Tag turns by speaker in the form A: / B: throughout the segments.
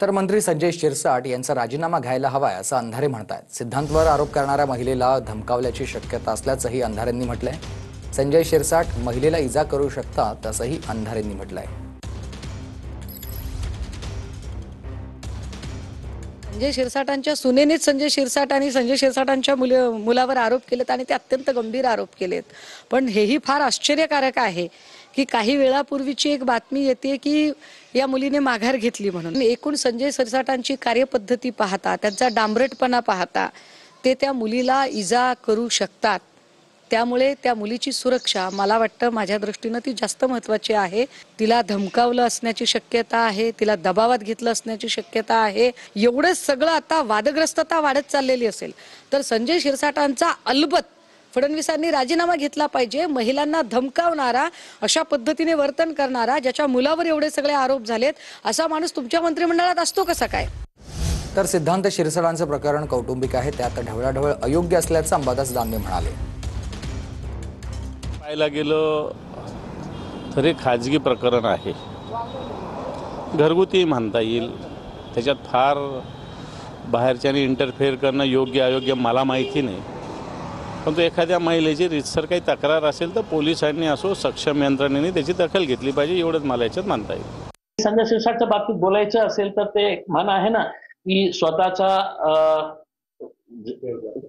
A: तर मंत्री संजय शिरसाट यांचा राजीनामा घ्यायला हवाय असं अंधारे म्हणतात। सिद्धांतवर आरोप करणाऱ्या महिलेला धमकावल्याची शक्यता असल्याचंही अंधारेंनी म्हटलंय। संजय शिरसाट महिलेला इजा करू शकतात असंही अंधारेंनी म्हटलंय।
B: संजय शिरसाटांच्या सुनेनेच संजय शिरसाट आणि संजय शिरसाटांच्या मुलावर आरोप केलेत आणि ते अत्यंत गंभीर आरोप केलेत। पण हेही फार आश्चर्यकारक आहे की काही वेळापूर्वीची एक बातमी येते की या मुलीने माघार घेतली म्हणून। एकूण संजय शिरसाटांची कार्यपद्धती पाहता, त्यांचा डांबरटपणा पाहता ते त्या मुलीला इजा करू शकतात। त्यामुळे त्या मुलीची सुरक्षा मला वाटतं माझ्या दृष्टीने ती जास्त महत्त्वाची आहे। तिला धमकावलं असण्याची शक्यता आहे, तिला दबावात घेतलं असण्याची शक्यता आहे। एवढं सगळं आता वादग्रस्तता वाढत चाललेली असेल तर संजय शिरसाटांचा अलबत फडणवीसांनी राजीनामा घेतला पाहिजे। महिलांना धमकावणारा, अशा पद्धतीने वर्तन करणारा, ज्याच्या मुलावर एवढे सगळे आरोप झालेत, असा माणूस तुमच्या मंत्रिमंडळात असतो कसा काय?
A: तर सिद्धांत शिरसाटांचं प्रकरण कौटुंबिक आहे, त्यात ढवळाढवळ अयोग्य असल्याचं अंबादास दानवे म्हणाले।
C: पाहायला गेलं तर हे खाजगी प्रकरण आहे, घरगुती म्हणता येईल। त्याच्यात फार बाहेरच्यानी इंटरफेअर करणं योग्य अयोग्य मला माहिती नाही, परंतु एखाद्या महिलेची रीतसर काही तक्रार असेल तर पोलिसांनी असो सक्षम यंत्रणेने त्याची दखल घेतली पाहिजे, एवढंच मला याच्यात मानता येईल।
D: संजय शिरसाटच्या बाबतीत बोलायचं असेल तर ते एक म्हण आहे ना की स्वतःचा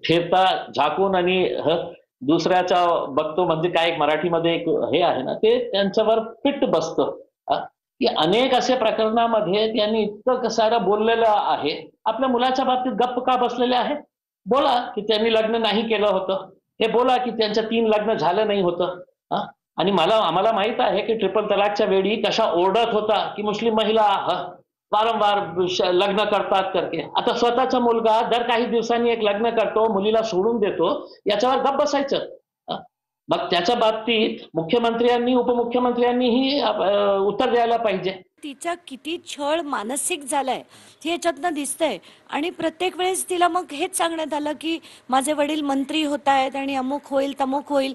D: ठेवता झाकून आणि दुसऱ्याचा बघतो, म्हणजे काय एक मराठीमध्ये एक हे आहे ना, ते त्यांच्यावर फिट बसतं की अनेक अशा प्रकरणामध्ये त्यांनी इतकं सारं बोललेलं आहे। आपल्या मुलाच्या बाबतीत गप्प का बसलेले आहे? बोला की त्यांनी लग्न नाही केलं होतं, हे बोला की त्यांच्या 3 लग्न झालं नाही होतं। आणि आम्हाला माहित आहे की ट्रिपल तलाकच्या वेळी कशा ओरडत होता की मुस्लिम महिला वारंवार लग्न करतात करके। आता स्वतःचा मुलगा दर काही दिवसांनी एक लग्न करतो, मुलीला सोडून देतो, याच्यावर गप्प बसायचं? मग त्याच्या बाबतीत मुख्यमंत्र्यांनी उपमुख्यमंत्र्यांनीही उत्तर द्यायला पाहिजे।
E: तिचा किती छळ मानसिक झालाय हे याच्यातनं दिसतंय। आणि प्रत्येक वेळेस तिला मग हेच सांगण्यात आलं की माझे वडील मंत्री होत आहेत आणि अमुक होईल तमुक होईल।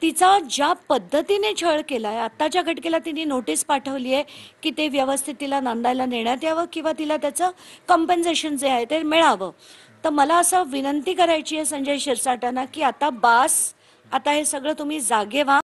E: तिचा ज्या पद्धतीने छळ केलाय, आत्ताच्या घटकेला तिने नोटीस पाठवली आहे की ते व्यवस्थित तिला नांदायला नेण्यात यावं किंवा तिला त्याचं कॉम्पेन्सेशन जे आहे ते मिळावं। तर मला असं विनंती करायची आहे संजय शिरसाटांना की आता बास, आता हे सगळं तुम्ही जागे व्हा।